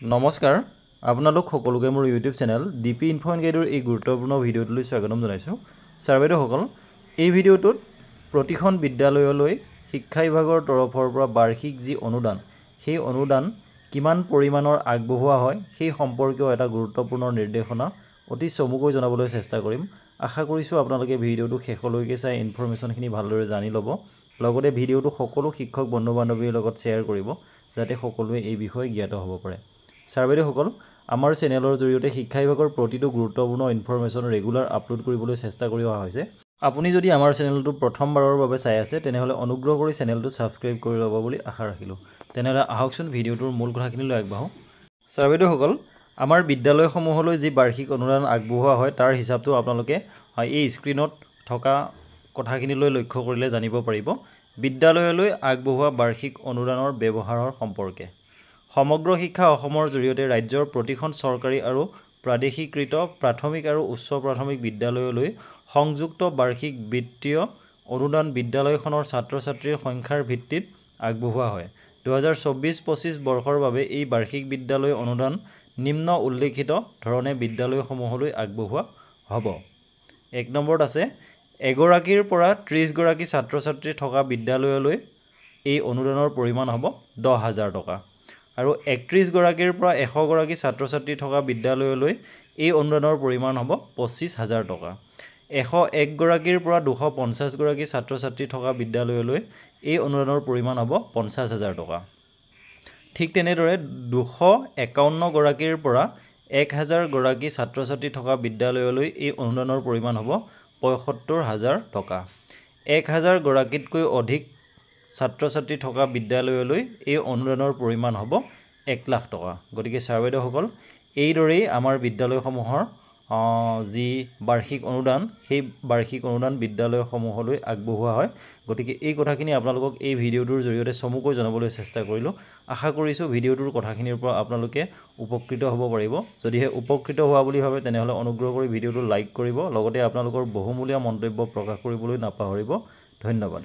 নমস্কাৰ আপোনালোক সকলোকে মোৰ YouTube channel DP info and গাইডৰ এই গুৰুত্বপূৰ্ণ ভিডিঅ'টোলৈ স্বাগতম জনাইছোঁ। ছাৰ বাইদেউসকল, এই ভিডিঅ'টোত প্ৰতিখন বিদ্যালয়লৈ শিক্ষা বিভাগৰ তৰফৰ পৰা বাৰ্ষিক যি অনুদান, সেই অনুদান কিমান পৰিমাণৰ আগবঢ়োৱা হয় সেই সম্পৰ্কীয় এটা গুৰুত্বপূৰ্ণ নিৰ্দেশনা অতি চমুকৈ জনাবলৈ চেষ্টা কৰিম। আশা কৰিছোঁ আপোনালোকে ভিডিঅ'টো শেষলৈকে চাই ইনফৰমেশ্যনখিনি ভালদৰে জানি ল'ব। লগতে ভিডিঅ'টো সকলো শিক্ষক বন্ধু বান্ধৱীৰ লগত শ্বেয়াৰ কৰিব, যাতে সকলোৱে এই বিষয়ে জ্ঞাত হ'ব পাৰে। ছাৰ বাইদেউসকল, আমাৰ চেনেলৰ জৰিয়তে শিক্ষা বিভাগৰ প্ৰতিটো গুৰুত্বপূৰ্ণ ইনফৰমেশ্যন ৰেগুলাৰ আপলোড কৰিবলৈ চেষ্টা কৰি অহা হৈছে। আপুনি যদি আমাৰ চেনেলটো প্ৰথমবাৰৰ বাবে চাই আছে, তেনেহ'লে অনুগ্ৰহ কৰি চেনেলটো ছাবস্ক্ৰাইব কৰি ল'ব বুলি আশা ৰাখিলোঁ। তেনেহ'লে আহকচোন ভিডিঅ'টোৰ মূল কথাখিনিলৈ আগবাঢ়োঁ। ছাৰ বাইদেউসকল, আমাৰ বিদ্যালয়সমূহলৈ যি বাৰ্ষিক অনুদান আগবঢ়োৱা হয় তাৰ হিচাপটো আপোনালোকে এই স্ক্ৰীণত থকা কথাখিনিলৈ লক্ষ্য কৰিলে জানিব পাৰিব। বিদ্যালয়লৈ আগবঢ়োৱা বাৰ্ষিক অনুদানৰ ব্যৱহাৰৰ সম্পৰ্কে সমগ্ৰ শিক্ষা অসমৰ জৰিয়তে ৰাজ্যৰ প্ৰতিখন চৰকাৰী আৰু প্ৰাদেশিকৃত প্ৰাথমিক আৰু উচ্চ প্ৰাথমিক বিদ্যালয়লৈ সংযুক্ত বাৰ্ষিক বিত্তীয় অনুদান বিদ্যালয়খনৰ ছাত্ৰ ছাত্ৰীৰ সংখ্যাৰ ভিত্তিত আগবঢ়োৱা হয়। 2024-25 বৰ্ষৰ বাবে এই বাৰ্ষিক বিদ্যালয় অনুদান নিম্ন উল্লেখিত ধৰণে বিদ্যালয়সমূহলৈ আগবঢ়োৱা হ'ব। 1 নম্বৰত আছে, এগৰাকীৰ পৰা 30 গৰাকী ছাত্ৰ ছাত্ৰী থকা বিদ্যালয়লৈ এই অনুদানৰ পৰিমাণ হ'ব 10,000 টকা। আৰু 31 গৰাকীৰ পৰা 100 গৰাকী ছাত্ৰ ছাত্ৰী থকা বিদ্যালয়লৈ এই অনুদানৰ পৰিমাণ হ'ব 25,000 টকা। 101 গৰাকীৰ পৰা 250 গৰাকী ছাত্ৰ ছাত্ৰী থকা বিদ্যালয়লৈ এই অনুদানৰ পৰিমাণ হ'ব 50,000 টকা। ঠিক তেনেদৰে 251 গৰাকীৰ পৰা 1000 গৰাকী ছাত্ৰ ছাত্ৰী থকা বিদ্যালয়লৈ এই অনুদানৰ পৰিমাণ হ'ব 75,000 টকা। 1000 গৰাকীতকৈ অধিক ছাত্ৰ ছাত্ৰী থকা বিদ্যালয়লৈ এই অনুদানৰ পৰিমাণ হ'ব 1 লাখ টকা। গতিকে ছাৰ বাইদেউসকল, এইদৰেই আমাৰ বিদ্যালয়সমূহৰ যি বাৰ্ষিক অনুদান, সেই বাৰ্ষিক অনুদান বিদ্যালয়সমূহলৈ আগবঢ়োৱা হয়। গতিকে এই কথাখিনি আপোনালোকক এই ভিডিঅ'টোৰ জৰিয়তে চমুকৈ জনাবলৈ চেষ্টা কৰিলোঁ। আশা কৰিছোঁ ভিডিঅ'টোৰ কথাখিনিৰ পৰা আপোনালোকে উপকৃত হ'ব পাৰিব। যদিহে উপকৃত হোৱা বুলি ভাবে, তেনেহ'লে অনুগ্ৰহ কৰি ভিডিঅ'টো লাইক কৰিব, লগতে আপোনালোকৰ বহুমূলীয়া মন্তব্য প্ৰকাশ কৰিবলৈ নাপাহৰিব। ধন্যবাদ।